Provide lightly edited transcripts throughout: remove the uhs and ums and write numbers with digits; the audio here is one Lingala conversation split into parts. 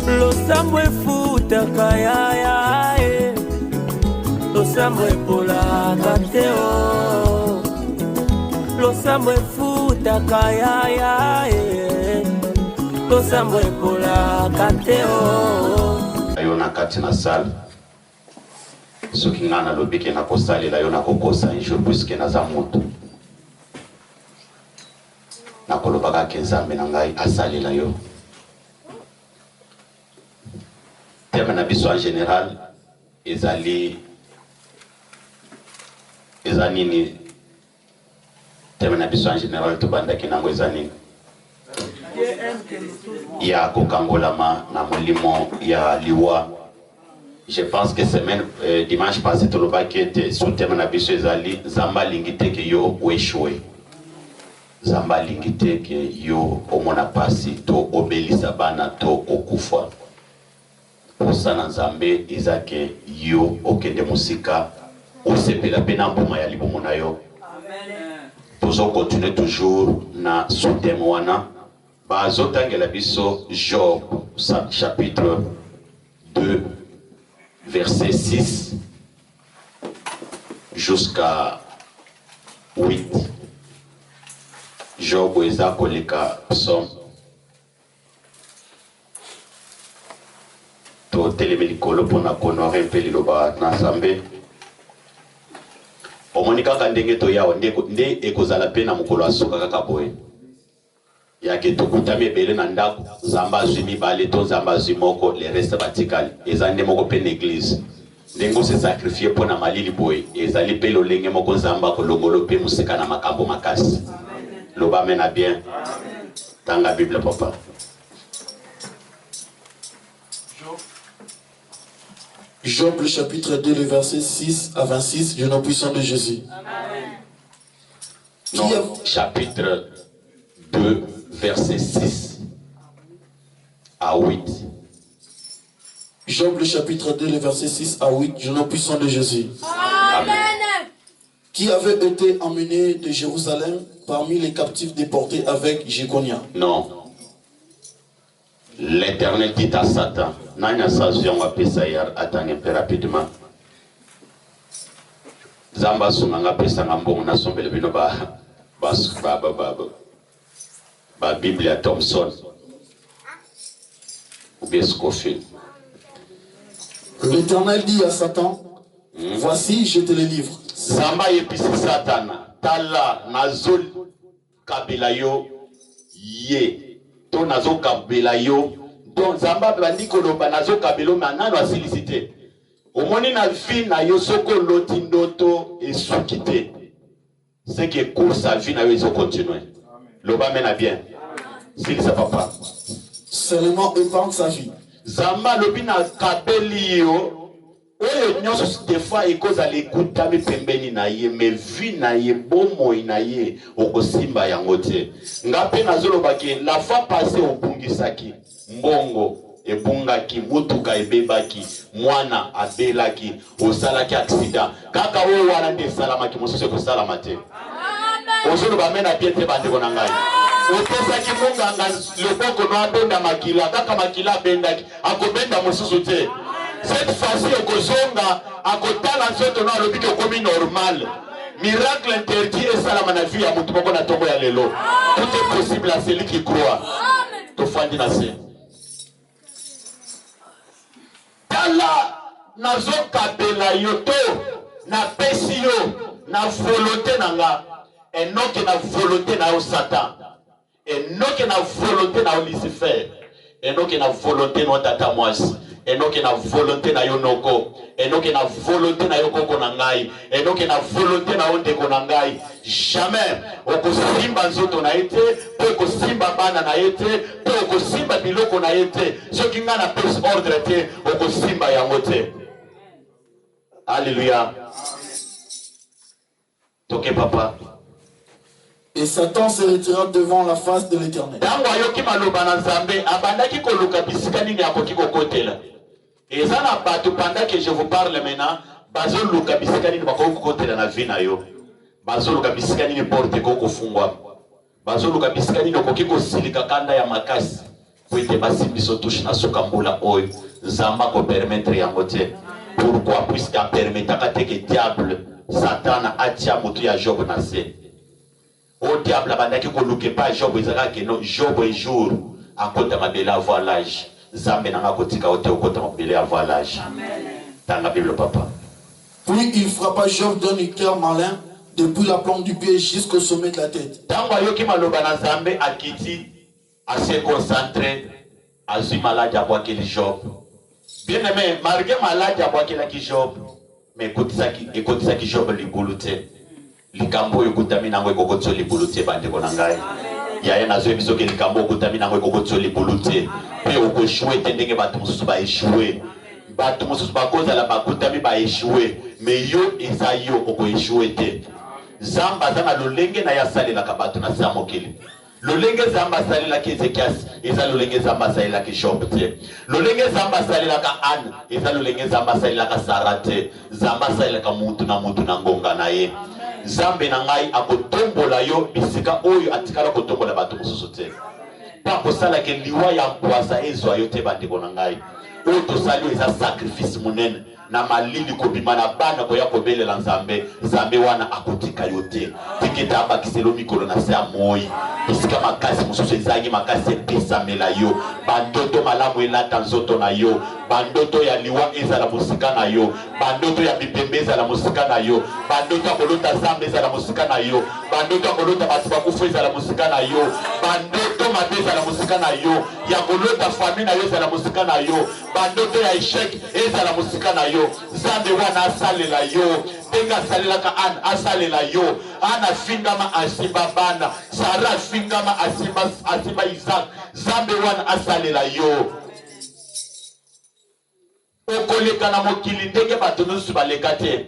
Losambo efuta kaya Losambo epola kateo Losambo efuta kaya Losambo epola kateo Ayona kati na sala soki ngana lobike na kosalela yo na kokosa un jour puisque naza moto na kolobaka ke Nzambe na ngai asalela yo. Thème na biso en général ezali nini? Thème na biso en général tobandaki nango ezali ya kokangolama na molimo ya liwa. Je pense que dimanche passé tolobaki ete sous thème na biso ezali Nzambe alingi te ke yo oeshwe. Nzambe alingi te ke yo omona pasi to obelisa bana to okufa. Osana Nzambe ezake yo okende musika osepela pena mbuma ya libomo na yo. Tozo continuer toujours na sous-thème wana bazotangela biso Job chapitre 2 verset 6 jusqu'à 8. Job eza koleka psaume to telemeli kolo pona konore mpeli loba na Nzambe. Omoni kaka ndenge to yawo nde ekozala pe na mokolo asuka kaka boye yake tokutami ebele na ndako Nzambe azwi mibale to Nzambe azwi moko le reste batikali eza nde moko pe na église ndengo se sacrifier pona malili boye ezali pe lolenge moko Nzambe akolongolo pe musika na makambo makasi. Loba mena bien dans la Bible papa. Job le chapitre 2 le verset 6 à 26 du nom puissant de Jésus. Amen. Non, chapitre 2 verset 6 à 8. Job le chapitre 2 le verset 6 à 8 du nom puissant de Jésus. Amen. Qui avait été emmené de Jérusalem parmi les captifs déportés avec Jéconia. Non. L'Éternel dit à Satan, Nanya Sazion a Pesayar attend un peu rapidement. Zamba Sumanga Pesangambon na sombele bino ba Biblia Thompson. Ou bien Scofield. L'Éternel dit à Satan, voici je te les livre. Zamba episi Satana, tala nazol kabelayo ye, to nazo kabelayo, donc Zamba bandi koloba nazo kabelo manano asilicité. Omoni na vie na yo soko loti ndoto esukite. C'est que court sa vie na yo iso continuer. Loba mena bien. S'il sa papa. Seulement épargne sa vie. Zamba lobi na kabeli yo. Oyo nyonso des fois ekoza lekuta mi pembeni na ye me vi na ye bomo na ye okosimba yango te ngape nazoloba ke la fois passée obungisaki mbongo ebungaki mutuka ebebaki mwana abelaki osalaki accident kaka oyo wana nde salamaki mosusu ekosalama te ozoloba mena bien te bandeko na ngai opesaki munganga loboko no abenda makila kaka makila abendaki akobenda mosusu te. Cette fois-ci, au Kozonga, à côté de la zone de l'hôpital comme normal. Miracle interdit et ça la vie à Moutouko na tombo ya lelo. Tout est possible à celui qui croit. To fandi na se. Tala nazo kabela yoto na pesi yo na volonté nanga. Enoke na volonté na o Satan. Enoke na volonté na o Lucifer. Enoke na volonté na tata mwasi. Enoke na volonté na yo noko, enoke na volonté na yo koko na ngai, enoke na volonté na onde ko na ngai. Jamais okosimba nzoto na ete, po okosimba bana na ete, po okosimba biloko na ete. Soki nga na pese ordre te, okosimba yango te. Alléluia. Toke papa. Et Satan se retira devant la face de l'Éternel. Tango ayoki maloba na Nzambe, abandaki koluka bisika nini akoki kokotela. Et ça n'a pas tout pendant que je vous parle maintenant, bazo luka bisika nini bakoki kokotela na vie na yo. Bazo luka bisika nini porte koko fungwa. Bazo luka bisika nini okoki kosilika kanda ya makasi. Puite basi biso touche na sokambula oyo zamba ko permettre yango te. Pourquoi? Puisqu'il a permis que diable Satan a tia mutu ya Job na se. O diable abandaki ko luke pas Job ezaka que non Job un jour a kota mabele avoir l'âge. Zambe nanga kotika ote okota mabele avoir l'âge. Dans la Bible papa. Puis il frappa Job d'un éclair malin depuis la plante du pied jusqu'au sommet de la tête. Tango yoki maloba na Zambe akiti à se concentrer à ce malade à boire qu'il Job. Bien aimé, malgré malade à boire qu'il Job, mais écoute ça qui Job li boulute. Li kambo yokutami nango ekokotso li boulute bande konangai. Ya na zo biso ke li kambo yokutami nango ekokotso li boulute. Pe okoshwe tendenge batu mususu ba échouer. Batu mususu ba koza la bakutami ba échouer. Mais yo eza yo oko échouer te. Zamba zana lolenge na ya salela kabatu na samokeli. Lolenge zamba salela ki Ezekias, eza lolenge zamba salela ki Job te. Lolenge zamba salela ka Anne, eza lolenge zamba salela ka Sarah te. Zamba salela ka mutu na ngonga na ye. Zambe na ngai akotombola yo bisika oyo atikala kotombola bato mususu te. Pa kosala ke liwa ya mpwasa ezwa yo te bandeko na ngai. Oyo tosali eza sacrifice munene. Na malili kobima na bana koya kobelela Nzambe, Nzambe wana akotika yo te. Tiketa abakiselo mikolo na se ya moi. Bisika makasi mususu ezangi makasi epesamela yo. Bandoto malamu elata nzoto na yo. Bandoto ya liwa ezala musika na yo. Bandoto ya bipembe ezala musika na yo. Bandoto ya kolota Nzambe ezala musika na yo. Bandoto ya kolota batu bakufu ezala musika na yo. Bandoto mabe ezala musika na yo. Ya kolota famille na yo ezala musika na yo. Bandoto ya échec ezala musika na yo. Nzambe wana asalela yo. Tenga asalelaka Anne asalela yo. Ana fingama asimba bana. Sarah fingama asimba Isaac. Nzambe wana asalela yo. Okoleka na mokili ndenge bato nyonso baleka te.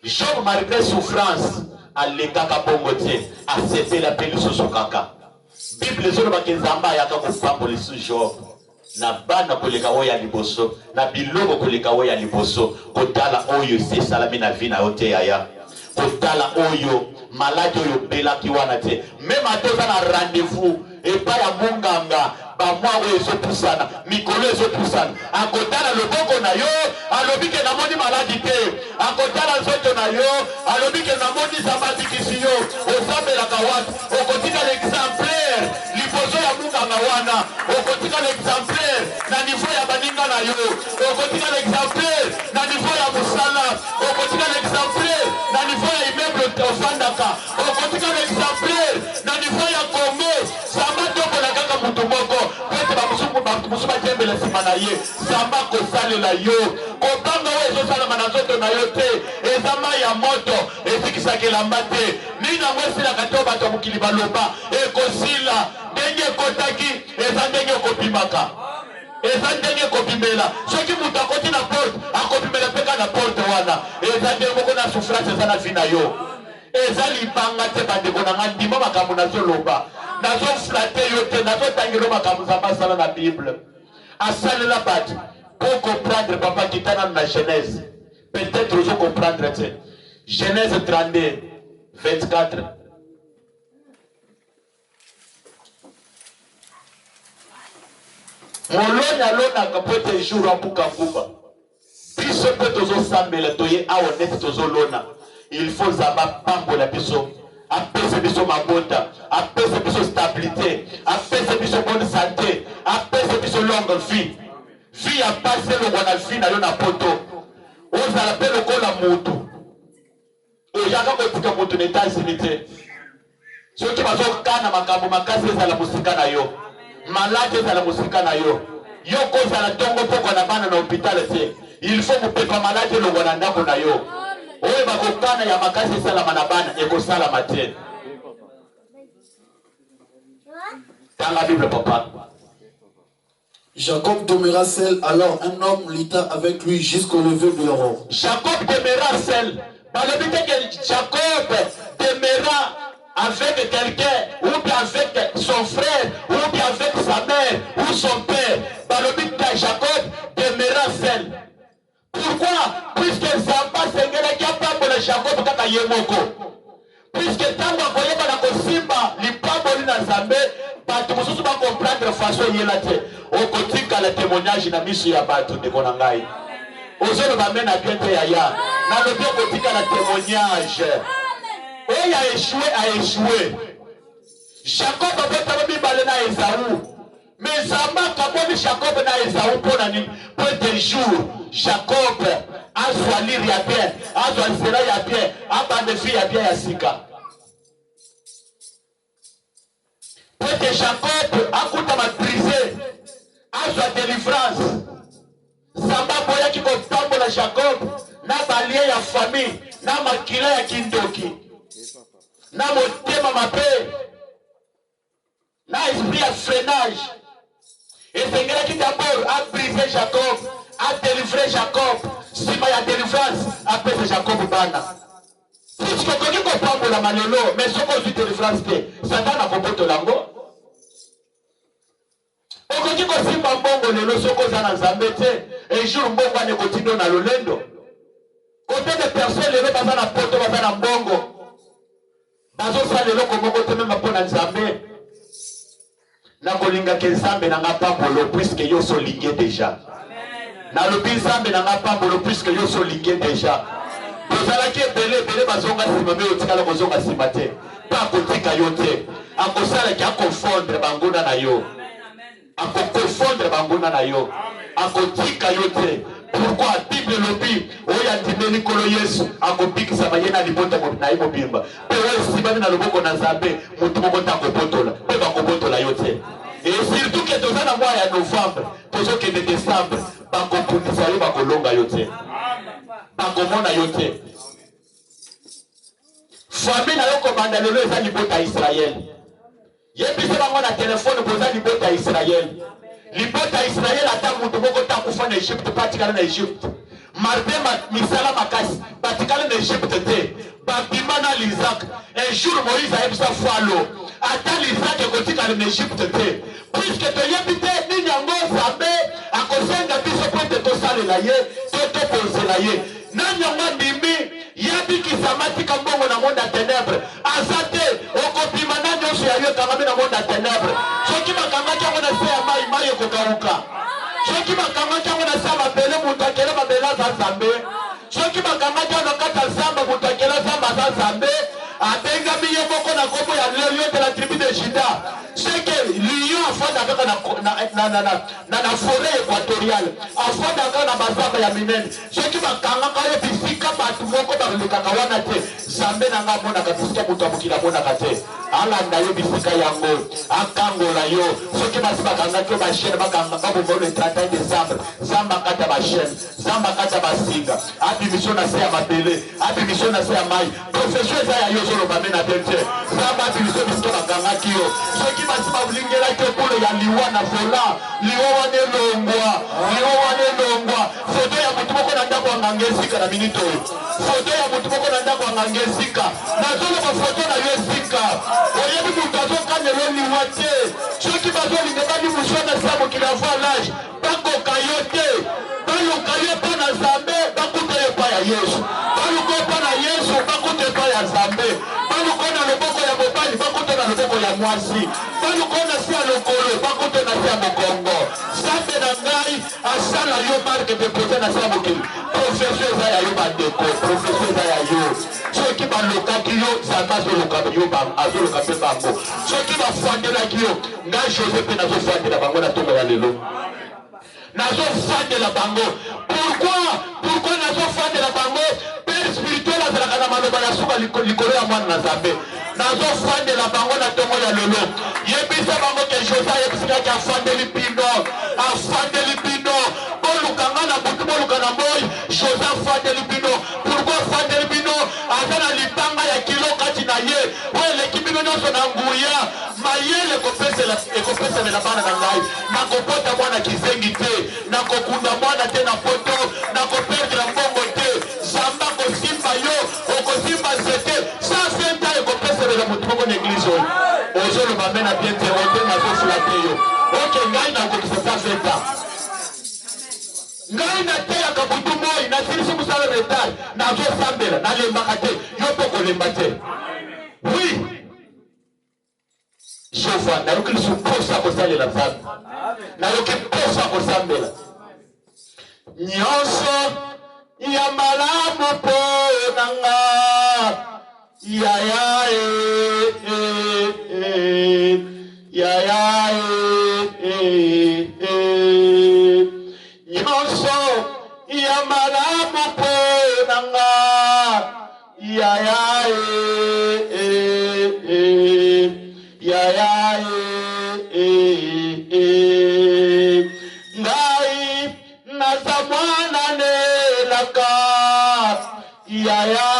Job malgré souffrance alekaka bongo te. Asepela mpe lisusu kaka. Bible ezolobaka Nzambe ayaka kopambola lisusu Job. Na bana koleka oyo ya liboso, na biloko koleka oyo ya liboso, kotala oyo se salami na vi na yo te yaya. Kotala oyo maladi oyo belaki wana te. Même atoza na rendez-vous epai ya munganga bamwa oyo ezopusana, mikolo ezopusana. Akotala loboko na yo, alobi ke namoni maladi te. Akotala nzoto na yo, alobi ke namoni Nzambe abikisi yo. Osambelaka wapi? Okotika l'exemplaire liboso ya munganga wana. Okotika l'exemplaire na niveau ya baninga na yo. Okotika l'exemplaire na niveau ya musala. Okotika l'exemplaire na niveau ya immeuble ofandaka. Okotika l'exemplaire na niveau ya Congo. Samba toko na kaka mutu moko. Pete bamusuba jembele sima na ye. Samba kosalela yo. Kobanga we ezosalama na nzoto na yo te. Ezama ya moto etikisaka elamba te. Nina mwesila kato bato mukili baloba. Ekosila ndenge kotaki eza ndenge kopimaka. Eza ndenge kopimela. Soki mutu akoti na porte akopimela peka na porte wana. Eza ndenge moko na souffrance eza na vi na yo. Eza libanga te bandeko na nga ndima makambo nazoloba. Nazo flate yo te, nazo tangelo makambo Nzambe asala na Bible. Asalela bato pour comprendre papa kitana na Genèse. Peut-être vous comprendre te. Genèse 32 24. Molonya lona kapote jour apuka kuba. Biso pe tozo sambela toye awo net tozo lona. Il faut Nzambe pambola biso. Apese biso mabota, apese biso stabilité, apese biso bonne santé, apese biso longue vie. Vie a passé le wana vie na yo na poto. Ozala pe lokola mutu. Oyaka kotika mutu na États-Unis te. Soki bazokana makambo makasi ezala musika na yo. Malade ezala musika na yo. Yo kozala tongo poko na bana na hôpital te. Il faut mupepa malade lo wana ndako na yo. Oye bakokana ya makasi salama na bana ekosalama te. Dans la Bible papa. Jacob demeura seul, alors un homme lutta avec lui jusqu'au lever de l'aurore. Jacob demeura seul. Jacob demeura avec quelqu'un, ou bien avec son frère, ou bien avec sa mère, ou son père. Jacob demeura seul. Pourquoi? Puisque Zamba sengela kiapa pour Jacob kaka yemoko. Puisque tango akoyeba na kosimba lipambo na Nzambe bato mosusu ba comprendre façon yela te okotika le témoignage na miso ya bato ndeko na ngai ozolo ba mena bien te yaya na le bien okotika la témoignage oyo a échoué Jacob abotama mibale na Esaü mais Nzambe akaboli Jacob na Esaü mpona nini po des jours Jacob azwa lire ya bien azwa nzela ya bien abande fi ya bien ya sika pour que Jacob akuta ma brisé azwa délivrance Nzambe aboyaki kotambola Jacob na balie ya famille na makila ya kindoki na motema mabe na esprit ya freinage esengelaki d'abord abrise Jacob adélivre Jacob sima ya délivrance apesa Jacob bana puisque okoki kopambola malelo mais soki ozwi délivrance te Satan akobotola yango okoki kosimba mbongo lelo soki oza na Nzambe te ejour mbongo wana ekotinda na lolendo kote de personne lelo baza na poto baza na mbongo bazosala eloko moko te mema mpo na Nzambe nakolingaka Nzambe na nga pambolo puisque yo solinge déjà nalobi Nzambe na nga pambolo puisque yo solinge déjà tozalaki ebele bazonga nsima me otikala kozonga nsima te mpo akotika yo te akosalaki akofondre banguna na yo akokofondre banguna na yo akotika yo te pourquoi Bible lobi oyo andimeli nkolo Yesu akobikisama ye na libota na ye mobimba mpe oyo esimbami na loboko na Nzambe motu moko te akobotola mpe bakobotola yo te et surtout que toza na mois ya novembre tozokende décembre bakopundisa yo bakolonga yo te bakomona yo te famille na yo kobanda lelo eza libota ya Israel yebisa bango na telefone boza libota ya Israel libota ya Israel ata mutu moko takufa na Egypte patikala na Egypte marbe misala makasi batikala na Egypte te babima na Isaac un jour Moïse ayebisa falo ata Isaac ekotikala na Egypte te puisque toyebi te nini yango Nzambe akosenga biso po ete tosalela ye topozela ye nani yango ndimi yabikisama tika mbongo na monde ya ténèbre aza te okopima na nyonso ya yo ekangami na monde ya ténèbre soki bakangaki yango na se ya mai ekokauka soki bakangaki yango na se ya mabele moto akele mabele aza Nzambe soki bakangaki yango na kati ya zamba moto akele zamba aza Nzambe abengami ye moko na kombo ya lion de la tribu de Juda seke lion afandaka na forêt équatoriale afandaka na bazamba ya minene soki bakangaka ye bisika bato moko balekaka wana te Nzambe na nga amonaka bisika moto ya mokili amonaka te alanda yo bisika yango akangola yo soki basi bakangaki yo bachaine bakangaka bombo le 31 décembre Nzambe akata bachaine Nzambe akata basinga abimisio na se ya mabele abimisio na se ya mai profession eza ya yo zoloba me na bien te Nzambe abimisio bisika bakangaki yo soki basi balingelaki ekolo ya liwa na vola liwa wana elongwa foto ya motu moko na ndako ya nganga esika na minute oyo foto ya motu moko na ndako ya nganga esika nazoloba foto na yo esika oyebi moto azokanyela liwa te soki bazolinga bali muswa na sa mokili ava lage bakoka yo te baluka yo mpo na Nzambe bakuta yo epai ya Yesu baluka yo mpo na Yesu bakuta epai ya Nzambe baluka na loboko ya mobali bakuta na loboko ya mwasi baluka na se ya lokolo bakuta na se ya mokongo Nzambe na ngai asala yo marke depose na se ya mokili profession eza ya yo bandeko profession eza ya yo soki balokaki yo Nzambe azoloka mpe bango soki bafandelaki yo ngai José mpe nazofandela bango na ntongo ya lelo nazofandela bango pourquoi nazofandela bango père spirituel azalaka na maloba ya suka likolo ya mwana na Nzambe nazofandela bango na ntongo ya lelo yebisa bango ke José ayebisikaki afandeli bino bolukanga na butu boluka na moi José afandeli bino pourquoi afandeli bino aza na libanga ya kilo kati na ye oyo eleki bino nyonso na nguya mayele ekopesamela bana na ngai nakopota mwana kizengi te nakokunda mwana te na poto nakoperdre mbongo te Nzambe akosimba yo okosimba nzete sa senta ekopesamela motu moko na eglise oyo ozoloba me na bien te ote nazoflate yo oke ngai nakokisa sa senta ngai nateyaka butu moi nasilisi mosala retard nazosambela nalembaka te yo mpo kolemba te oui Jehova nayoki lisusu posa kosalela Nzambe nayoki posa kosambela nyonso ya malamu mpo nanga yaya nyonso ya malamu mpo nanga yaya ngai naza mwana nelaka yaya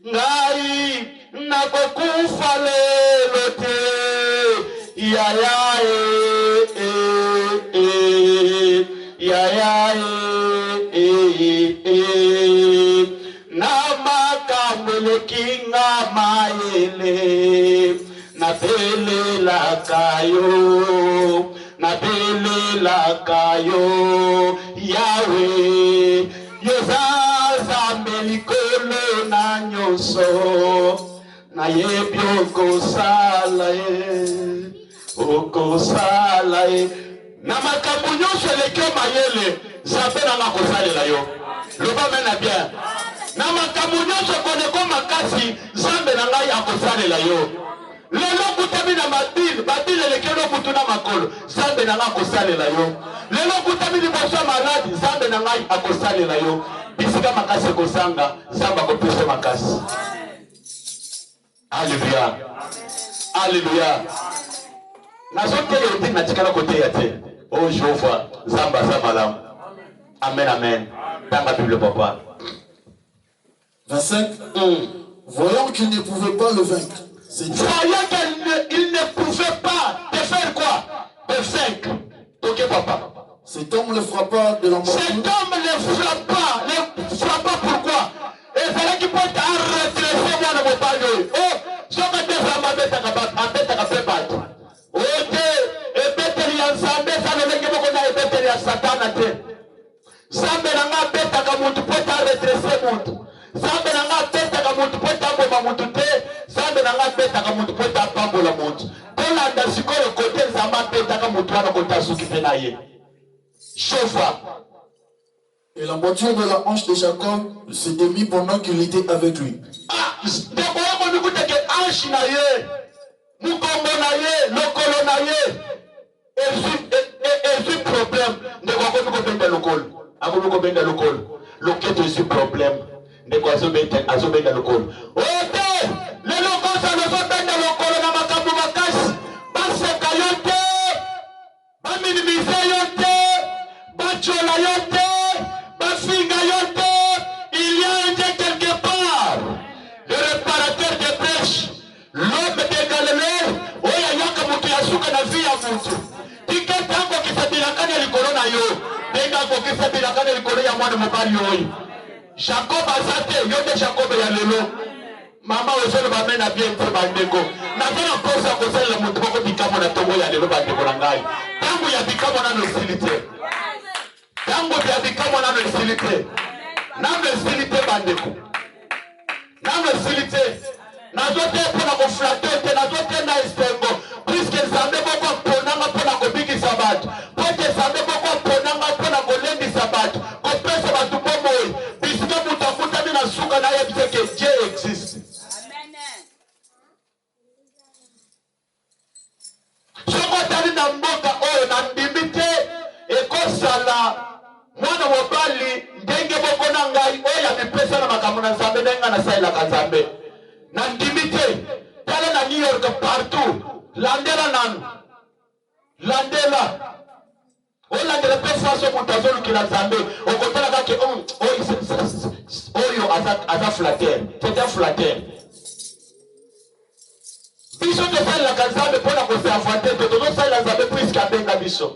ngai nakokufa lelo te yaya namakamelekinga mayele nabelelakayo yawe yozazambe likolo na nyonso nayebi okosala ye na makambo nyonso eleki mayele Nzambe nanga kosalela yo loba mena bien na makambo nyonso koneko makasi Nzambe nanga akosalela yo lelo kutami na babile elekelo mutu na makolo Nzambe nanga akosalela yo lelo kutami liboso maladi Nzambe nanga akosalela yo bisika makasi kosanga Nzambe akopesa makasi. Alléluia alléluia nazotele oti natikala koteya te oh Jehova Nzambe aza malamu. Amen, amen. Dans la Bible, papa. 25. Voyant qu'il ne pouvait pas le vaincre. Voyant qu'il ne pouvait pas te faire quoi? Te vaincre. Ok, papa. Cet homme le frappa de la morsure. Cet homme le frappa pourquoi? Et fallait qu'il peut redresser moi dans mon palier. Oh, ce que tu fais, ma bête à fait battre. Ok, et bête il y a Nzambe, ça ne veut pas qu'on a bête il y a Satan à terre. Nzambe nanga betaka muntu pota redresse muntu Nzambe nanga betaka muntu pota mboma muntu te Nzambe nanga betaka muntu pota pambola muntu tolanda sikolo kote Nzambe betaka muntu wana kota suki pe na ye Jehova. Et la moitié de la hanche de Jacob se démit pendant qu'il était avec lui. Ndeko yako nikuteke hanche na ye mukombo na ye lokolo na ye et problème ndeko yako nikopenda lokolo akomi benda lokolo loketo esi problème ndeko azobenda lokolo ote lelo kosa lozobenda lokolo na makambo makasi baseka yo te baminimize yo te bachola yo te bafinga yo te. Il y a un Dieu quelque part, le réparateur des brèches, l'homme de Galilée oyo ayaka moto ya suka na vi ya moto tika tango kisabilakani ya likolo na yo benga kokisabilakani ya likolo ya mwana mobali oyo Jacob azate yo nde Jacob ya lelo mama ozolo bamena bien mpe bandeko nazana mposa kosalela moto moko bikamo na tongo ya lelo bandeko na ngai tango ya bikamo nano esili te tango ya bikamo nano esili te nano esili te bandeko nano esili te nazote mpona koflate te nazote na esengo puisque Nzambe moko aponanga mpona kobikisa bato pote Nzambe moko aponanga mpona kolendisa bato kopesa bato bomoi bisika moto akutami na suka na yebi te ke Dieu existe. Soko otali na mboka oyo na ndimi te ekosala mwana mobali ndenge moko na ngai oyo amipesa na makambo na Nzambe ndenge nga nasalelaka Nzambe na ndimi te. Tala na New York partout landela nanu landela olandela pe faso moto azolukila Nzambe okotala kake oyo aza flatteur c'est un flatteur. Biso tosalelaka Nzambe mpona koservante te tozosalela Nzambe puiske abenga biso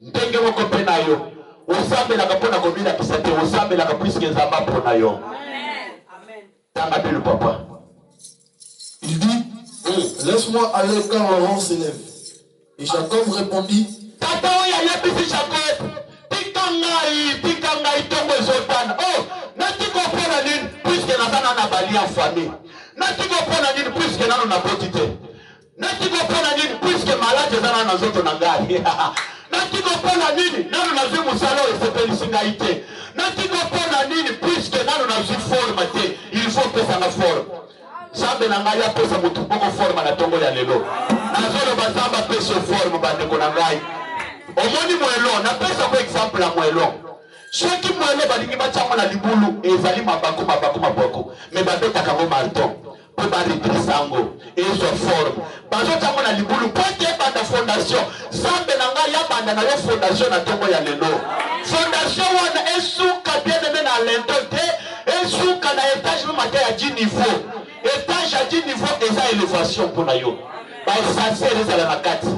ndenge moko mpe na yo osambelaka mpona kobilakisa te osambelaka puiske Nzambe mpona yo. Tanga Bible papa. Il dit, laisse-moi aller car le vent s'élève. Et Jacob répondit, Tata oya yebisi Jacob, tika ngai tongo ezotana. Oh, pona nini puisque nazana na bali en famille. Natiko pona nini puisque nano na botite. Natiko pona nini puisque malade zana na zoto na ngai. Natiko pona nini nano na zimu salo et sepelisingaite. Natiko pona nini puisque nano na zi forme te. Il faut que ça na forme. Sambe na ngai apesa mutu boko forme na tongo ya lelo. Nazolo bazamba pesa forme bande ko na ngai. Omoni mwelo na pesa kwa exemple la mwelo. Soki mwelo balingi bachama na libulu ezali mabako mais babeta kango marton po ba retrisango ezo forme bazo tamo na libulu pote banda fondation zambe na ngai ya banda na yo fondation na tongo ya lelo fondation wana esuka bien aimé na lento te esuka na étage mata ya 10 niveau étage à 10 niveau eza élévation pour na yo ba sincère ezala na kati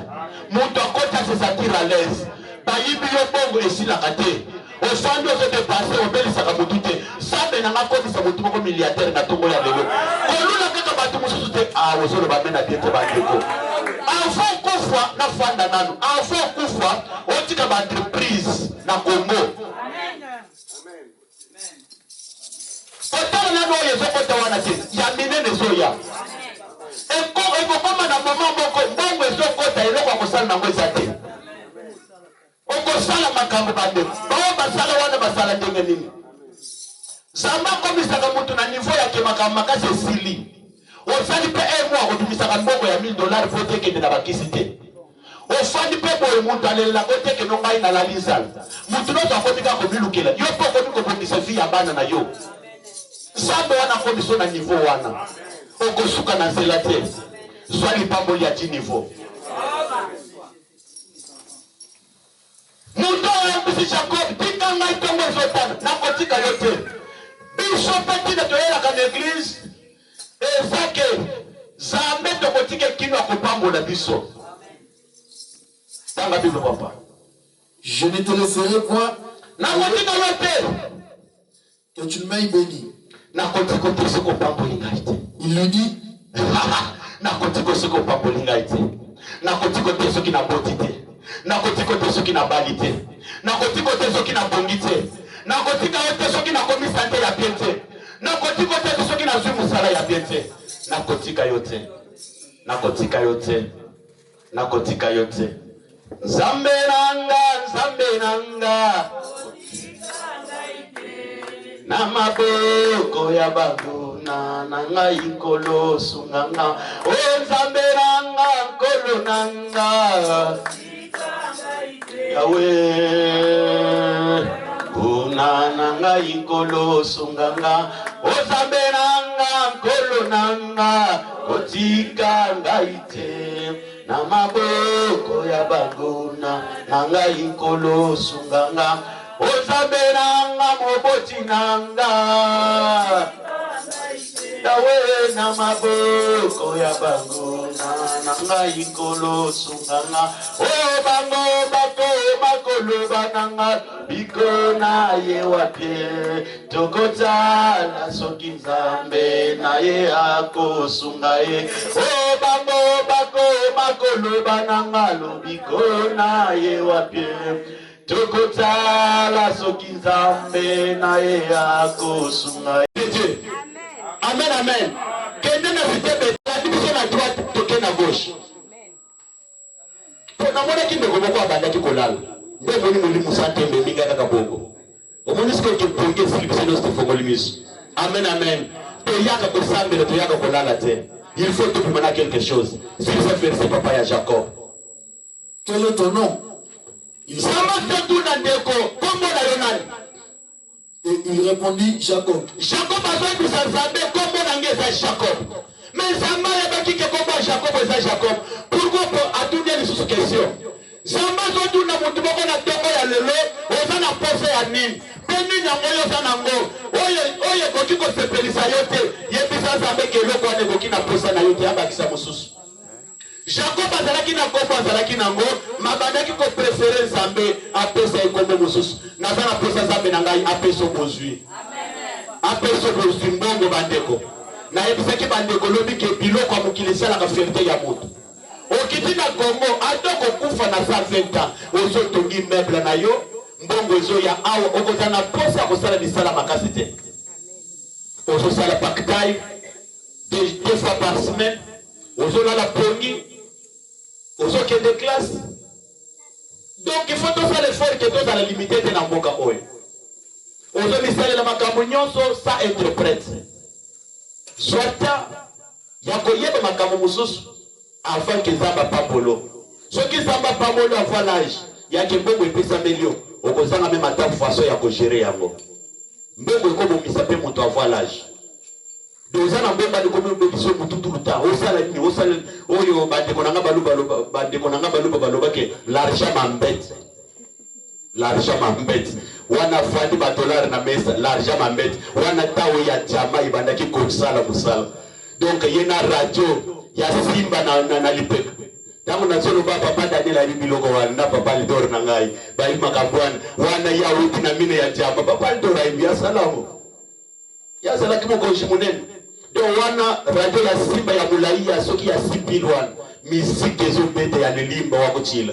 mutu akota se sentir à l'aise ba yibi yo bongo esila kate au fond se dépasser au bel sakamututé ça benanga ko bisa mutu ko milliardaire na tongo ya lelo koluna kaka batu mususu te ozolo ba mena tete ba ndeko avant kufa na fanda nanu avant kufa otika ba entreprise na Congo amen otala nanu yezo kota wana te ya minene zoya eko koma na mama moko bongo ezo kota eloko akosala nango ezate oko sala makambo bande bawo basala wana basala ndenge nini zamba komisaka mutu na niveau ya kemakambo makasi esili osali pe mois akotumisaka mbongo ya $1000 po tekende na bakisi te ofandi pe boye mutu alela oteke no ngai na lalizala mutu noto akomika komilukela yo po komiko komisa vie ya bana na yo zamba wana komiso na niveau wana okosuka na nzela te zwali pamboli ya 10 niveau Mundo ya Jacob tika ngai tongo zotana na kotika yote bishop tina toyela ka l'église ezake zambe to kotika kino akopambola biso tanga biso papa je ne te laisserai point na kotika yote que tu m'aies béni na kotika to se kopambola ngai. Il lui dit na kotika se kopambola ngai na kotika to se kina botite na kotika te soki na balite na kotika te soki na bongite na kotika te soki na komisante ya biente na kotika te soki na zumu sala ya biente na kotika yote na kotika yote na kotika yote Nzambe nanga na maboko ya baguna na ngai nkolo sunganga o Nzambe nanga nkolo nanga Yahweh, unananga inkolo sunganga, osambe nanga nkolo nanga, kotika ngaite, na maboko ya baguna, nanga inkolo sunganga, osambe nanga moboti nanga, Yahweh na maboko ya baguna, nanga inkolo sunganga, o bango bako makolo bananga, biko na ye wapye, tokota soki Nzambe na ye akosunga ye, o bango bako makolo bananga, lobiko na ye wapye, tokota soki Nzambe na ye akosunga ye. Amen, amen. Kende na sitebe, la division à droite, toke na gauche. Pour na mona ki ndeko moko abanda ki kolala. Mbe moni moli musante mbe minga kaka bongo. Omoni siko ke ponge silibise no stefongoli miso. Amen, amen. To yaka ko sambe to yaka kolala te. Il faut tout pour quelque chose. C'est ça verset papa ya Jacob. quel est ton nom? Il sama tout na ndeko, kombo na yonani. Et il répondit Jacob. Jacob a besoin de s'ensemble comme on a Jacob. Mais Zamba a dit que comme Jacob est Jacob. Pourquoi à tout bien sur cette question? Zamba a dit que nous avons à l'élo, on a posé à Nîmes. Peni na moyo sanango. Oye koki ko sepelisa yote. Yebisa Zamba ke loko ane koki na posa na yote abakisa mususu. Jacob azalaki na kombo azalaki nango mabandaki ko préférer Nzambe apesa ekombo mususu nazana pesa Nzambe na ngai apeso bozwi apeso bozwi mbongo bandeko na yebisaki bandeko lobi ke biloko mukilisa la fierté ya moto okiti na Congo atoko kufa na 120 ans ozotongi meuble na yo mbongo ezo ya awa okotana posa kosala misala makasi te Ozo sala pactail, deux fois par semaine. Ozo la pongi. Ozo qui est de classe. Donc il faut tout ça l'effort que tout ça la limiter de l'amboka oe. Ozo misale la makamunyoso ça interprète. Soit yakoyeba makamu mususu avant que zamba pambolo. Ce qui zamba pambolo avant l'âge, yake mbongo epesa melio. Okozanga même ata façon ya ko gérer yango. Mbongo eko misape moto avant l'âge. Dozana mbemba de komi bebiso mutu tout le temps. Osala ni osala oyo bande konanga baluba baloba ke l'argent m'embête. L'argent m'embête. Wana fandi ba dollar na mesa, l'argent m'embête. Wana tawo ya jama ibandaki ko sala musala. Donc yena radio ya simba na lipek. Tangu na solo ba papa Daniel ali biloko wana papa lidor na ngai. Ba ima kabwana wana ya wuti na mine ya jama papa lidor aimbia salamu. Ya sala kimo ko shimunene. Donc wana radio ya simba ya mulai ya soki ya sipilwana. Misike zo bete ya limba wako chila.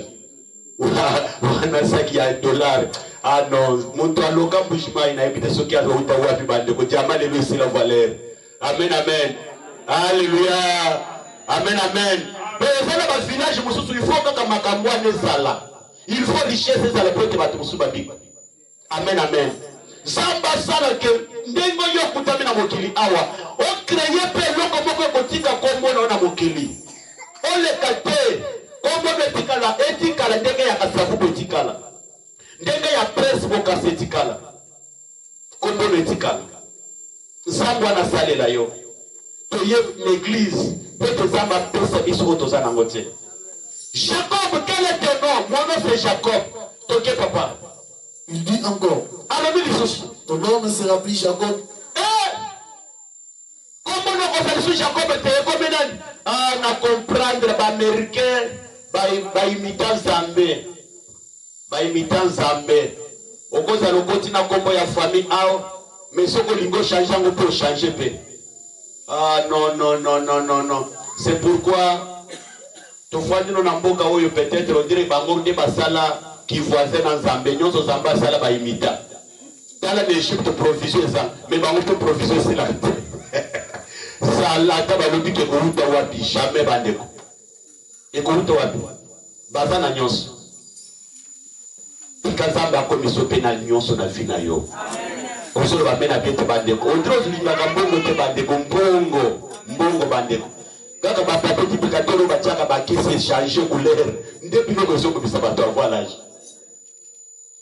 Wana saki ya dollar. Ah non, muntu aloka mbushima inaibite soki ya uta wapi bande ko jama le lusi la valeur. Amen amen. Alléluia. Amen amen. Mais ça le village mususu il faut que makambwa nezala. Il faut richesse ezala pour que batu musuba biko. Amen amen. Zamba sala ke ndengo yo kutami na mokili awa. O créer pe loko moko kotika kombo na mokili. O le kate kombo betikala etikala ndenge ya kasafu betikala. Ndenge ya presse boka setikala. Kombo betikala. Zamba na salela yo. Toye l'église peut zamba pesa biso otozana ngote. Jacob, quel est ton nom? Mon nom c'est Jacob. Toke papa. Il dit encore. Alors ton nom ne sera plus Jacob. Comment nous faisons Jacob ah, na comprendre l'américain ba imitant Zambé. Ba imitant Zambé. Okoza lokoti na kombo ya famille ao mais soko lingo changer ngo pour changer pe. Ah non non non non non non. C'est pourquoi tofandi no namboka oyo peut-être on dirait bango de basala qui voisin dans Zambé nyonso Zamba sala ba imita. Dans l'Égypte provision ça mais bango to provision c'est là. Ça la taba lobi ke koruta wapi jamais bandeko. E koruta wapi? Bazana nyonso. Ikazamba ko misope na nyonso na vie na yo. Osolo ba mena bete bandeko. Ondro zulinga mbongo te bandeko mbongo bandeko. Kaka ba papa tipika tolo ba tiaka ba kisi changer couleur. Ndepi no ko bisa bato avoir l'âge.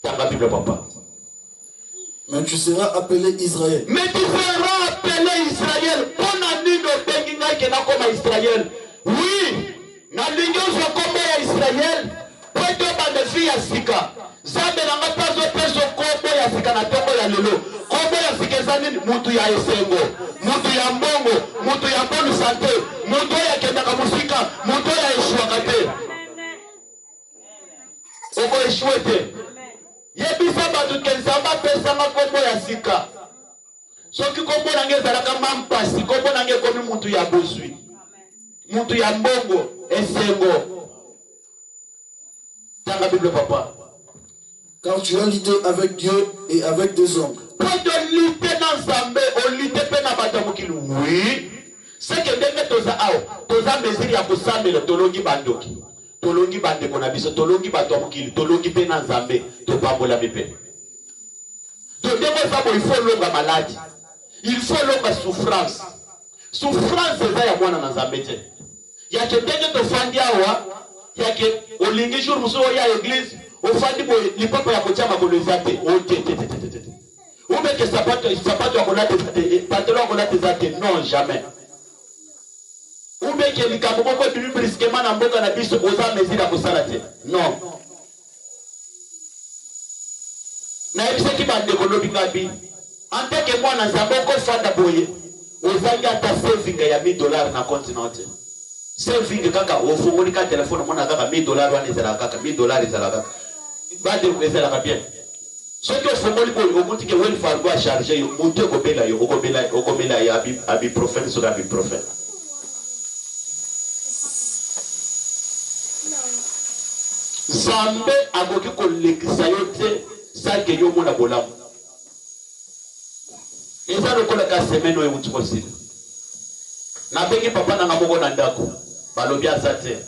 Tanga Bible papa. Mais tu seras appelé Israël. Mais tu seras appelé Israël. Israël. Oui, na lingo zo kombo ya Israël. Pweto bande fi ya sika. Zambe na ngapa zo peso kombo ya sika na tongo ya lelo. Kombo ya sika zanini mutu ya esengo, mutu ya mbongo, mutu ya bonne santé, mutu ya kendaka musika, mutu ya eshuakate. Oko eshuete. Yebisa batu kenzamba pesa nga kombo ya sika. Soki kombo nange zalaka mampasi, kombo nange komi mutu ya bosui. Mutu ya mbongo, esengo. Tanga Bible papa. Car tu as lutté avec Dieu et avec des hommes. Pour de lutter dans Zambé, on lutte pas dans Batamukil. Oui. C'est que dès que toza ao, toza mesiri ya kusambe le tolongi bandoki. Tolongi bande konabiso, tolongi Batamukil, tolongi pe dans Zambé, to pambola bepe. Donc dès que il faut longa maladie. Il faut longa souffrance. Souffrance c'est ça ya mwana na Zambé te. Ya ke denge to fandi awa, ya ke olingi jour muso ya église, o fandi bo li papa ya kotia makolezate, o te. Ou bien que sapato ya kolate zate, pantalon kolate zate, non jamais. Ou bien que likambo moko bimi brusquement na mboka na biso oza mesira kosala te. Non. Na ebise ki bande kolobi ngabi. Ante ke mwana Zamboko fanda boye. Ozangi ata saving ya $1000 na continent. Saving kaka ofungoli ka telefone mona kaka $1000 wana ezala kaka $1000 ezala kaka. Bande ko ezala ka bien. Ce que ofungoli ko okuti ke welfare go charger yo monte ko bela yo okomela ya abi prophète sur abi prophète. Zambe agoki ko lekisa yo te sa ke yo mona bolamu. Et ça, le collègue a semaine où il est na bengi papa na ngamoko na ndako balobi azate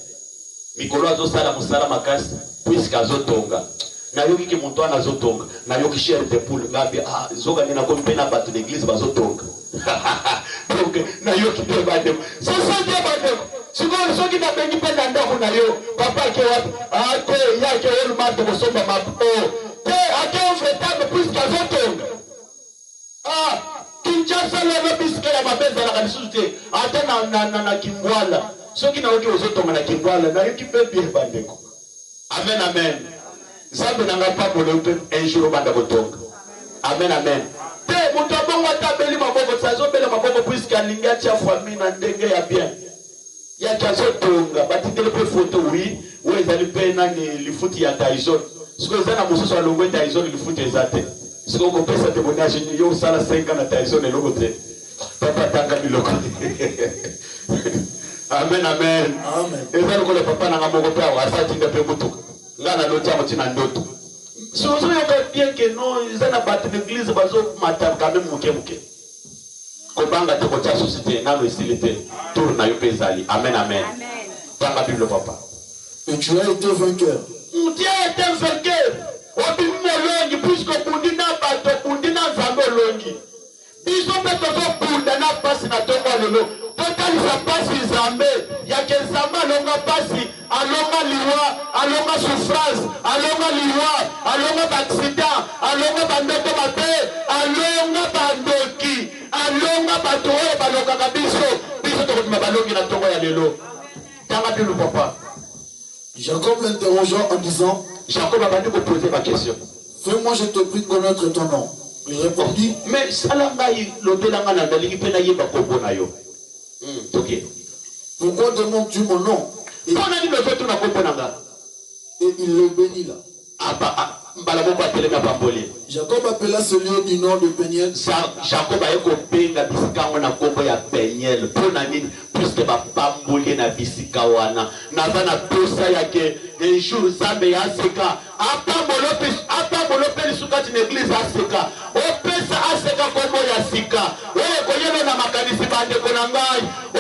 mikolo azosala musala makasi puisque azotonga na yoki ki muntu ana azotonga na yoki chair de poule ngabi zoga nina ko mpena bato l'église bazotonga donc na yoki te bade so te bade siko soki na bengi penda ndako na yo papa ke wapi ko ya ke olu mato ko somba mapo te ake fretable puisque azotonga Kinshasa la biska ya mabeza la kanisute ata na Kimbwala soki na woki ozotonga na Kimbwala na yoki pe bien bandeko amen amen zambe na ngapa bolo pe un jour banda kotonga amen amen te muto bongo tabeli maboko sazo bela maboko puisque alinga cha famille na ndenge ya bien ya chazo tonga batitele pe photo oui wezali pe na ni lifuti ya Tyson siko zana mususu alongwe Tyson lifuti ezate siko ko pesa témoignage ni yo sala 5 ans na Tyson elogote papa tanga biloko amen amen amen ezali ko le papa na ngamoko pe asati ndepe mutuka ngana lotia motina ndoto so yo bien que non zana bat l'église bazo matam quand même muke kobanga te ko tia société na no estilité tour na yo pezali amen amen tanga bible papa et tu as été vainqueur tu as été vainqueur Obimolongi puisque bundina bato bundina nzambe longi biso peto zo bunda na pasi na tongo lelo totali sa pasi nzambe ya ke nzambe alonga pasi alonga liwa alonga souffrance alonga liwa alonga accident alonga bandoto mabe alonga bandoki alonga bato oyo balongaka biso tokobima balongi na tongo ya lelo tanga bilu papa. Jacob l'interrogea en disant Jacob a pas posé ma question. Fais-moi, je te prie de connaître ton nom. Il répondit mais salangai lobelanga na dalingi pe na yeba kombo na yo. OK. Pourquoi demandes-tu mon nom? Et il le bénit là. Jacob appela ce lieu du nom de Peniel. Jacob a ekopenga bisika wana kombo ya Peniel pona nini puisque ba pamboli na bisika wana nazana tosa yake un jour zambe ya seka apambolo pe suka ti église aseka opesa aseka kombo ya sika oye koyelo na makanisi bande konangai o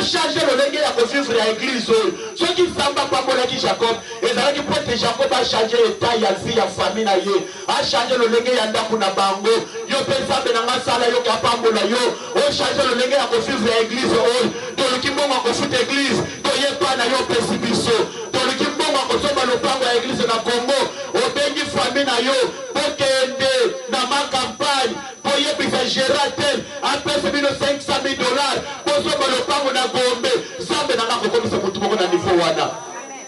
changer le lenge ya ko vivre ya église ce qui samba pambola ki Jacob ezalaki pote Jacob a changer état ya vie ya famille na ye a changer le lenge ya ndaku na bango yo pe zambe na ngasala yo ka pambola yo o changer le lenge ya ko vivre ya église to le kimbonga ko futa église to yepa na yo pe sibiso to le kimbonga ko somba le pango ya église na Congo o bengi famille na yo pokende na ma campagne po yebisa Geratel a pesa bino $500,000 po somba le pango na Gombe zambe na ngako komisa mutu moko na niveau wana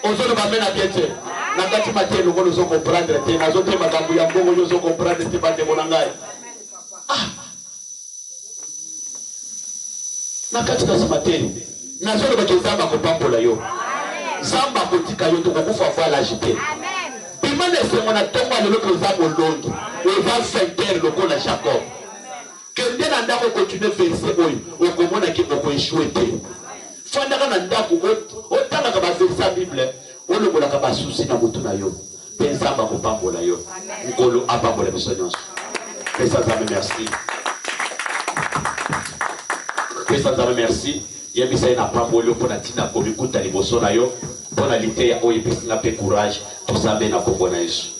ozolo bamena biete na kati matie lokolo zo comprendre te nazo te makambo ya mbongo yo zo comprendre te bande bona ngai na kati ka simateni nazo ba kezamba ko pambola yo zamba ko tika yo to ko kufa fa la jite amen bimane se mona tonga le ko zabo longi o va faire lokolo Jacob kende na ndako continuer verset oyo okomona ki ko échouer te fanda kana ndako otanga ka ba verset Bible olobola ka ba souci na mutu na yo pensamba ko pambola yo ngolo apambola biso nyonso pesa za merci pesa za merci yebisa ina pambola pour na tina ko bikuta liboso na yo pour na lite ya oyo pesa na pe courage to sambe na kombo na Yesu.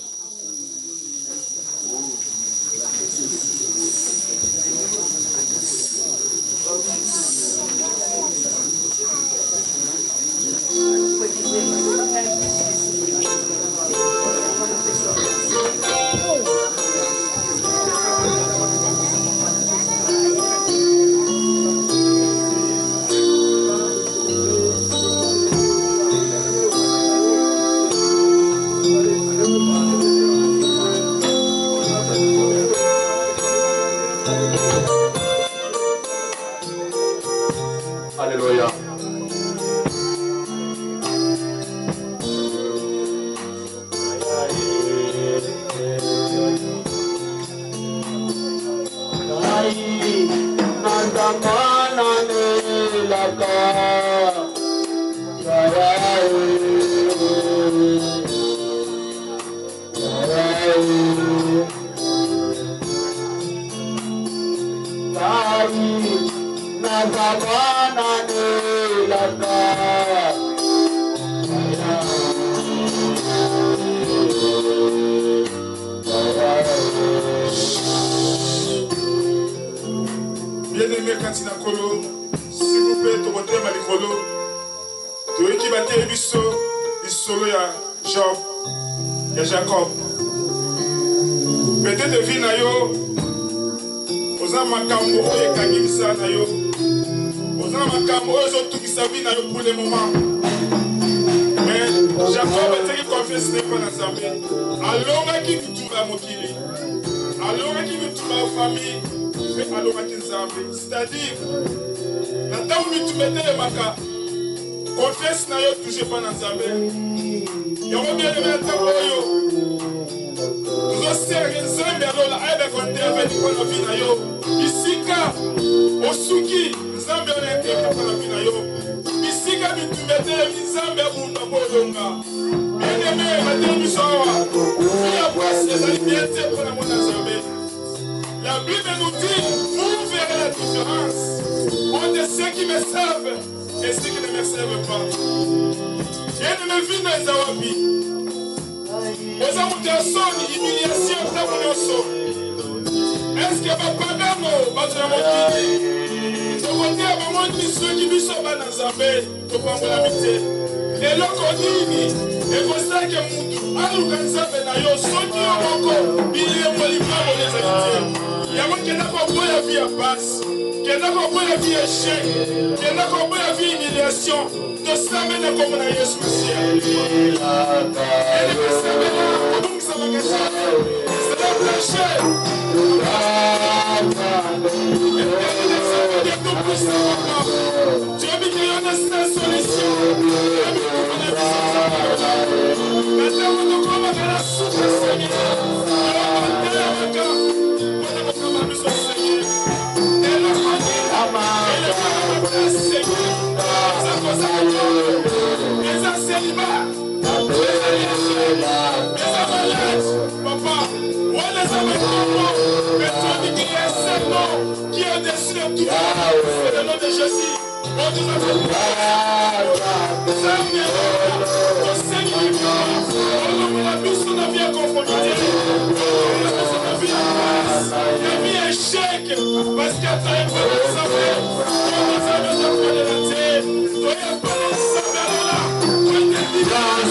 Alléluia. tokotema likolo toyiki bateli biso lisolo ya Job ya Jacob. Peut-être vie na yo oza makambo oyo ekangi misala na yo, oza makambo oyo ezotukisa vie na yo pour le moment. Mais Jacob ateki confiance ne pas na Nzambe, alongaki bitumba ya mokili, alongaki bitumba ya famille, mpe alongaki Nzambe. C'est-à-dire na ntango bitumba etelemaka confiance na yo touche pas na Nzambe. Yango bien aimé na ntango oyo tozosere Nzambe alola ayeba kointerveni mpo na vie na yo. Bisika osuki Nzambe oyo interveni mpo na vie na yo. Bisika bitumba etelemi Nzambe abunda mpo olonga. Bien aimé bateli biso awa ya pasi ezali bien te mpo na mwana Nzambe. La Bible nous dit, vous verrez la différence entre ceux qui me servent et ceux qui ne me servent pas. Bien-aimé, vie na ezawapi. Oza mutu ya soni, humiliation ntango nyonso. Est-ce que bapagano bato na mokili tokoteya bamoni soki biso bana Nzambe topambolami te? Eloko nini ekosalaki mutu aluka Nzambe na yo soki yo moko bilembo likambo ezali te? Yango kenda koboya vie ya pasi, kenda koboya vie ya échec, kenda koboya vie humiliation. Tosambela kombo na Yesu Masiya. Elebesambela kobungisa bakasha. C'est un péché. Tu as mis qu'il y a une solution. Les célibats, papa, on les a mis mais tu as dit qu'il y a un seul nom qui est au-dessus de tout. C'est le nom de Jésus. On nous a fait la vie en conformité. La vie est échec parce qu'à ta époque, vous savez, on nous a mis la foi de la terre. Toi, il n'y a pas de savoir là. Toi, il y a des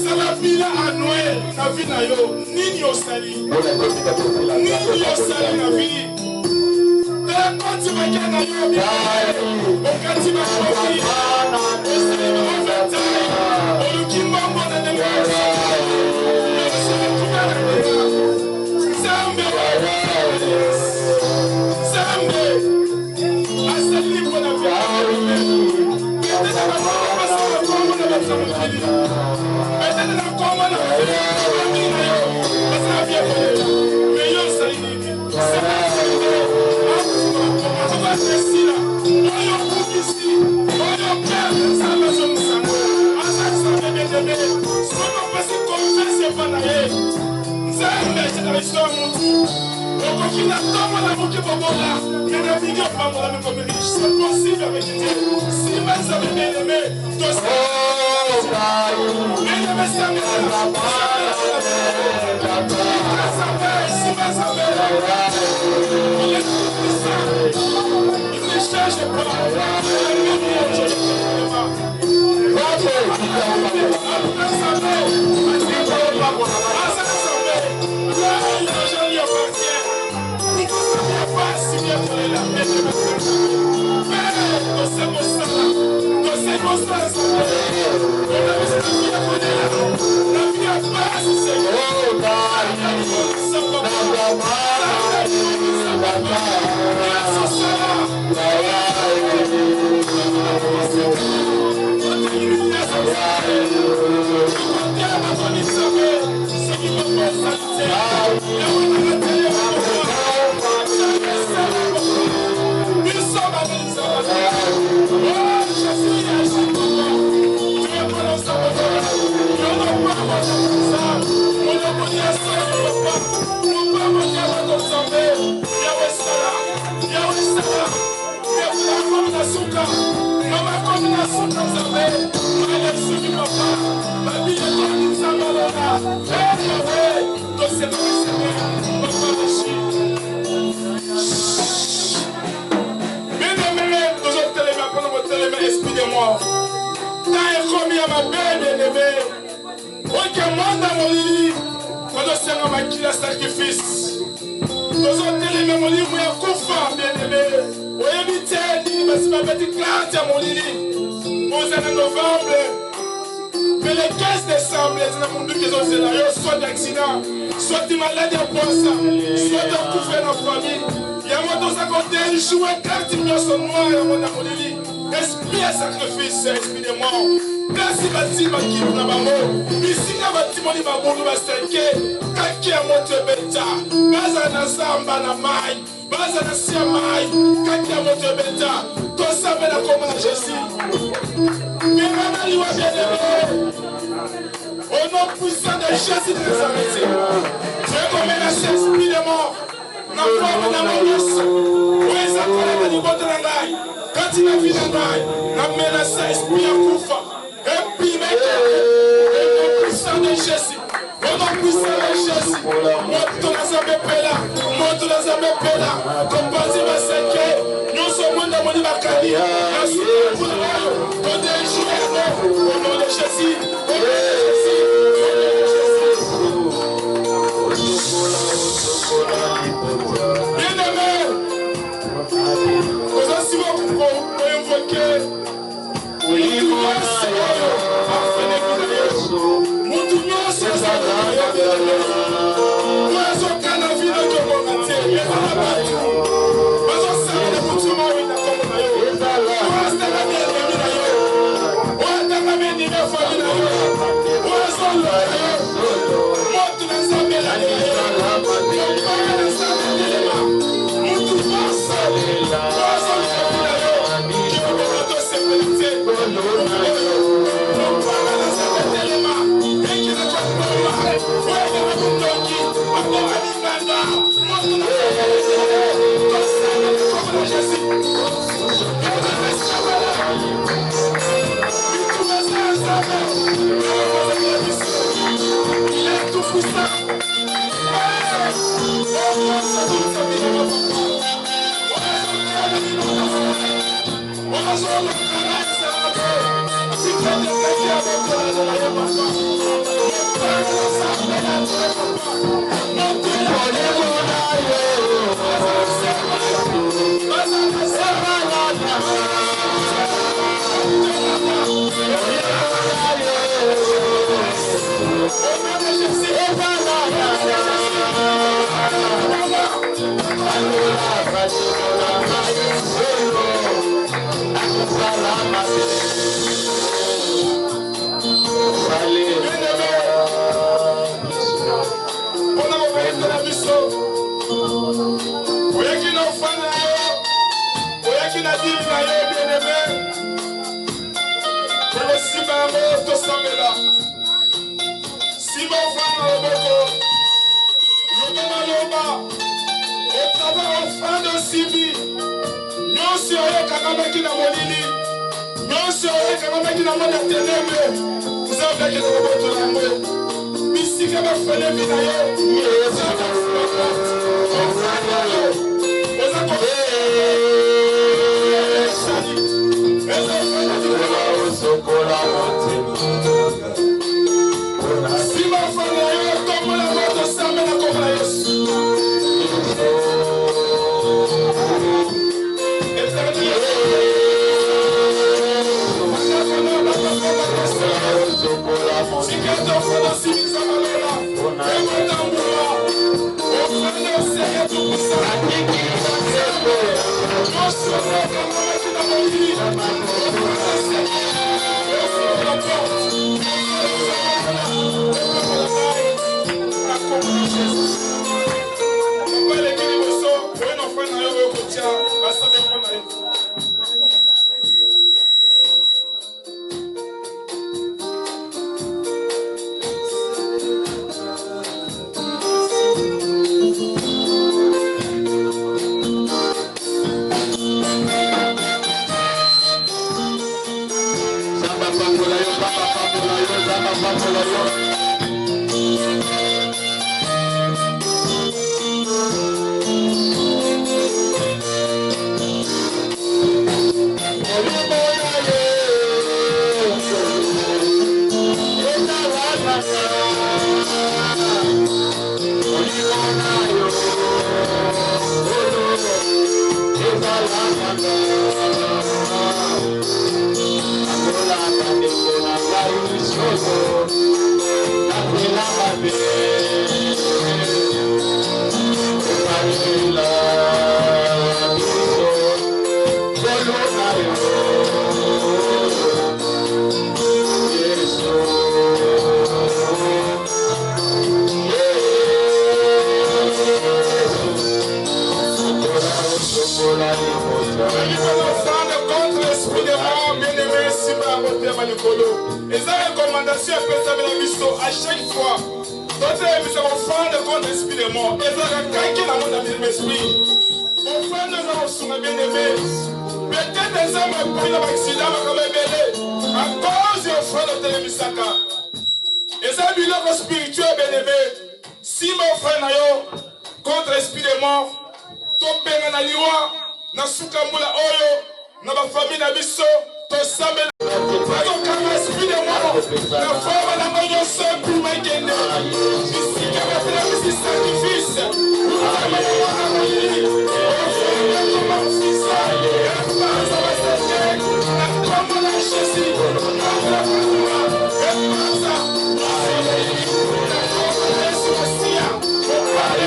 Salabila à Noël, la vie na yo, nini osali, nini osali na vie. Quand tu vas gagner na yo, quand tu vas choisir, osali na overtime, olukimba mbona na mwana, osali kuna na mwana, Zambe, Zambe, asali mbona vya. C'est possible avec Dieu. Si vous avez bien aimé, Excusez-moi. T'as commis à ma belle bien-aimée. Ok, moi dans mon lit, quand on sert ma qui la sacrifice. Nous sommes télémé mon lit, moi, Koufa, bien-aimé. Oui, évitez, parce que ma petite classe à mon lit. Vous êtes en novembre. Mais le 15 décembre, les gens qui sont scénario, soit d'accident, soit de maladie à poisson, soit de couper dans la famille. Il y a moi dans sa côté, il joue un carte, il y a son noir, il y a mon lit. Esprit à sacrifice, esprit de mort. Merci, bâtiment qui nous n'a pas mort. Ici, il y a bâtiment qui m'a bourré, m'a stinké. Kaki à mon Dieu, bêta. Baza na samba na mai. Baza na siamai. Kaki à mon Dieu, bêta. Toi, ça me l'a comme un Jésus. Mais maman, il va bien aimer. Au nom puissant de Jésus de Nazareth. Dieu comme un esprit de mort. Na forme de mon Dieu. Oui, ça connaît le niveau de la gaille. Quand il a vu la gaille, la menace esprit à Koufa. Et puis, mais, au nom puissant de Jésus. Au nom puissant de Jésus. Monte la Zambépela. Monte la Zambépela. Comme Bazi Maseke. Nous sommes dans mon Ibakali. Nous sommes dans mon au nom de Jésus. Au nom de Jésus. Bien-aimé. Nous avons invoqué. Et ça, recommandation, à chaque fois. D'autres émissions offrande contre l'esprit de mort. Et ça, quand dans mon ami l'esprit, offrande nous avons bien aimé. Peut-être des hommes pour un accident, comme belé. À cause de l'offrande de l'émisaka. Et ça, bilan spirituel, bien aimé. Si mon frère contre l'esprit de mort, tombe na liwa, na sukamula oyo, na ma famille na biso, to sambe na kama esprit de mort, na forme na moyo simple maikende. Ici que va faire un sacrifice. Kama na wana mwili, ofrenda kama mfisa, ya kwanza wasete, na kama na shesi, na kama kwa, ya kwanza, na kama na Yesu Masia, mopale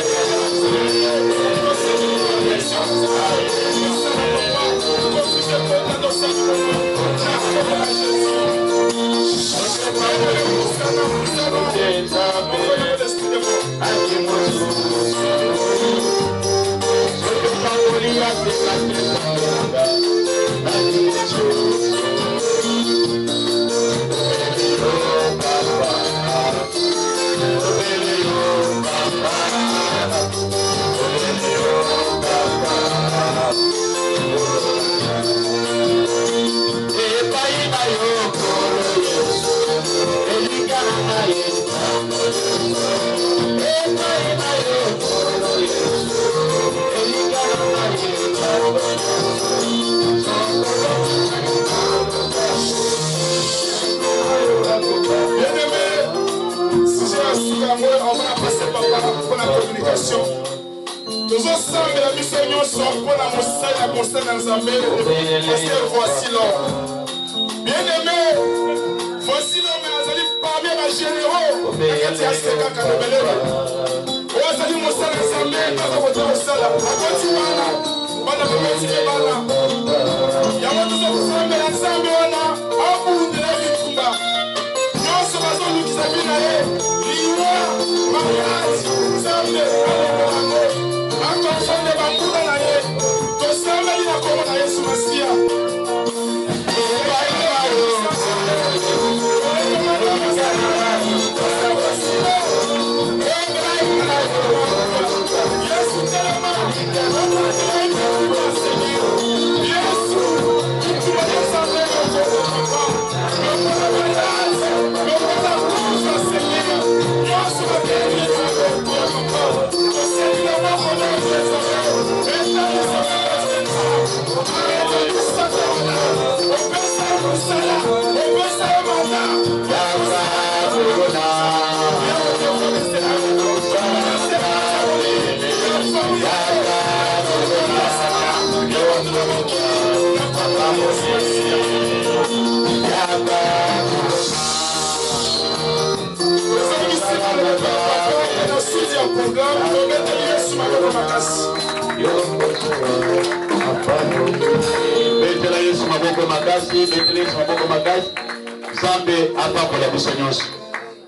on va passer par la communication. Nous ensemble la mission sont pour la moussade à constat dans Zambé. Parce que voici l'homme. Bien aimé, voici l'homme parmi les généraux. Quand il y a ce cas de Belé. On a dit moussade dans Zambé, pas de votre moussade. À côté de Bana, Bana de Bana. Il y a beaucoup de Zambé dans Zambé, on a un bout de la vie. Nous sommes nous qui s'habillent là. Mariage, Zambé, encore de Bambuda na ye, to Zambé na komo na Yesu Masia.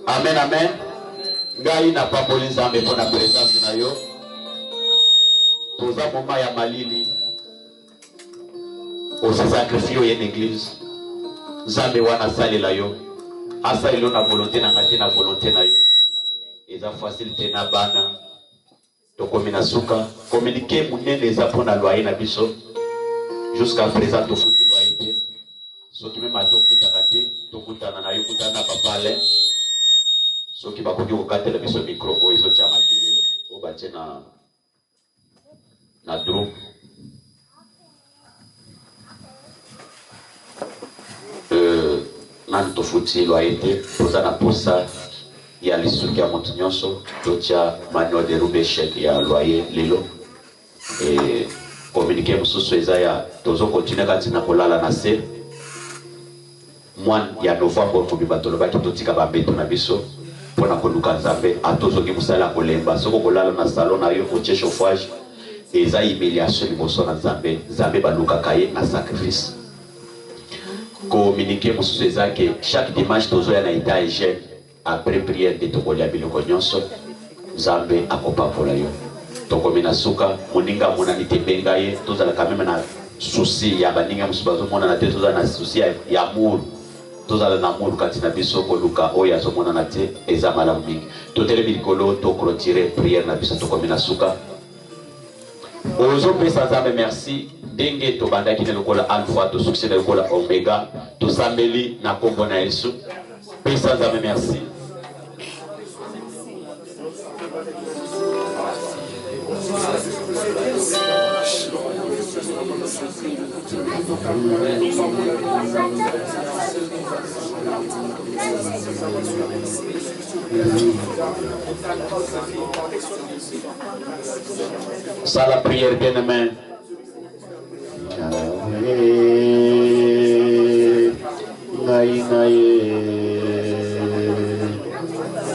Amen, amen. Ngai na papoli Nzambe pour la présence na yo. Toza moma ya malili. Osa sacrifice ya l'église. Nzambe wana salela yo. Asa ilo na volonté na ngati na volonté na yo. Eza facilité na bana. To komina suka, communiquer munene eza pona loyer na biso. Jusqu'à présent to futi loyer te. So ki mema to kutaka te, to kutana na yo kutana papale. So qui va conduire au cadre de ce micro, ils ont jamais au bâti na drum. Nan to futi loyauté, posa na posa ya lisuki ya montinyoso, tocha manuel de rubeshek ya loyer lelo. Et communiquer mususu ezaya tozo continuer kati na kolala na se. Mwan ya novembre ko bibatolo ba totika ba beto na biso. Pour la conduire Nzambe, à tous ceux qui vous allez kolemba, ceux qui vous allez dans le salon, na yo au chauffage, et ça humiliation ni bosso na Nzambe, Nzambe baluka kaye na sacrifice. Communiquer mususu ezake chaque dimanche tozo ya na itaje après prière de tokolia biloko nyonso, Nzambe akopa pola yo. Tokomina suka, moninga mona nitebenga ye, tozala quand même na souci ya baninga musubazo mona na te tozala na souci ya amour. tozala na mulu kati na biso koluka oyo azomona na te eza malamu mingi. Totelemi likolo to clôturer prière na biso tokomi na suka. Ozopesa Nzambe merci ndenge tobandaki na lokola alpha to succès na lokola omega tosambeli na kombo na Yesu. Pesa Nzambe merci. Ça la prière bien-aimée.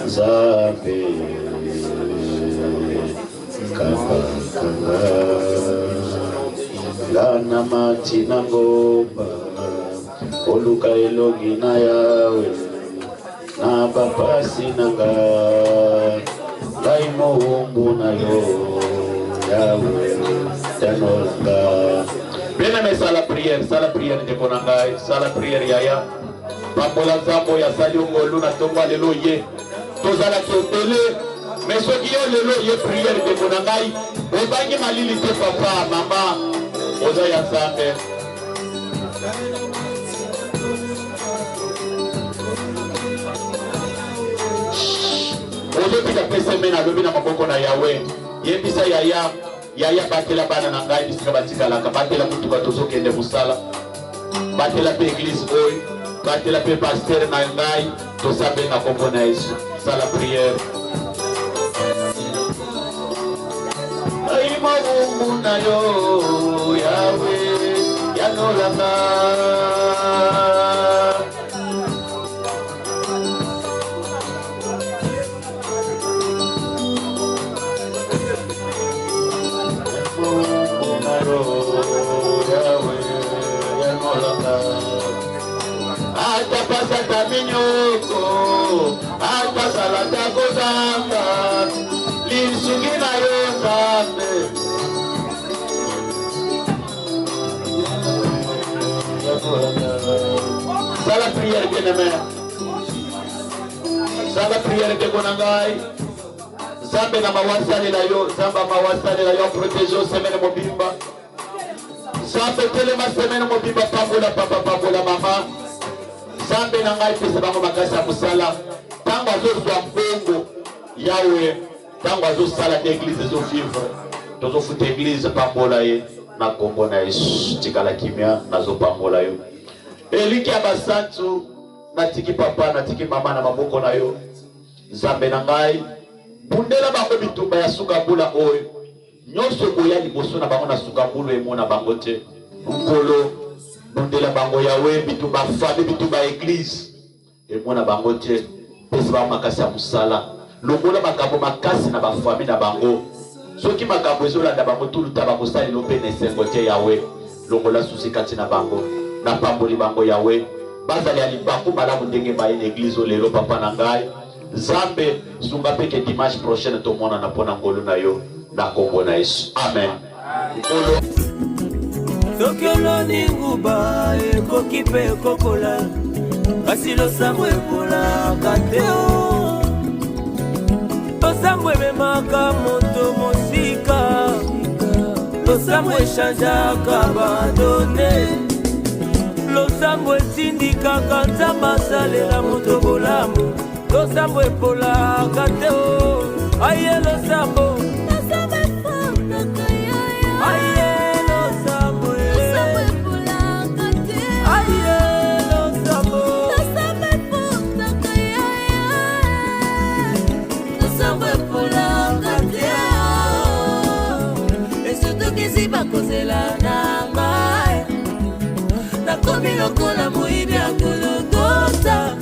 Zabe Kabakanga Lana Matina Ngomba Oluka Elogi na yawe Na Bapasi Nanga Kaimo Umbu na yo Yawe Tanolanga. Bien-aimé, ça la prière de Konangai, ça la prière Yaya. Papola Zambo ya sali ngolu na tongo lelo ye. Tozala kiotele, mais ce qui est lelo ye prière de Konangai. Obangi malili te papa, mama. Oza ya Zambe. Ozo pita pese mena lobi na maboko na Yahweh. Yebisa Yaya batela bana na ngai bisika batika laka batela mutu batozo kende musala. Batela pe église oy, batela pe pasteur na ngai to sabe na kombo na Yesu. Sala prière. Ai mabumu na yo Yahweh yanolanga. Ata pasa taminyoko, ata salata kozanga, linsugi na yo Nzambe. Sala prière bien-aimé. Sala prière de Konangai. Nzambe na mawasali la yo, Nzamba mawasali la yo protéger semaine mobimba. Nzambe telema semaine mobimba pambola papa pambola mama. Nzambe na ngai pesa bango makasi ya musala. Tango azozwa mbongo Yawe, tango azosala te église ezovivre. Tozofuta église pambola ye na kombo na Yesu. Tikala kimia nazopambola yo. Eliki ya basantu natiki papa natiki mama na maboko na yo. Nzambe na ngai bundela bango bitumba ya suka bula oyo. Nyonso boya liboso na bango na suka bulu emona bango te. Nkolo bundela bango Yawe bitumba fami bitumba église emona bango te. Pesa bango makasi ya musala. Longola makambo makasi na bafami na bango. Soki makambo ezolanda bango tuluta bango sali lope nesengo te Yawe. Longola susi kati na bango. Na pamboli bango Yawe. Bazali alibaku malamu ndenge baye na église lelo papa na ngai. Nzambe sunga peke dimanche prochaine tomona na pona ngolo na yo na kombo na Yesu. Amen. Ngolo Tokyo ninguba ekoki pe ekokola kasi losambo ekola kateo losambo ememaka moto mosika losambo eshanjaka badone losambo etindikaka Nzambe asalela moto bolamu losambo epolaka teo aye losambo bakozela na ngai nakomi lokola moyibi ya kolokota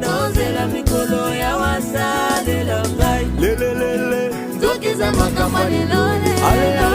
naozela mikolo ya wasalela ngai lelelele tokeza makambo lelo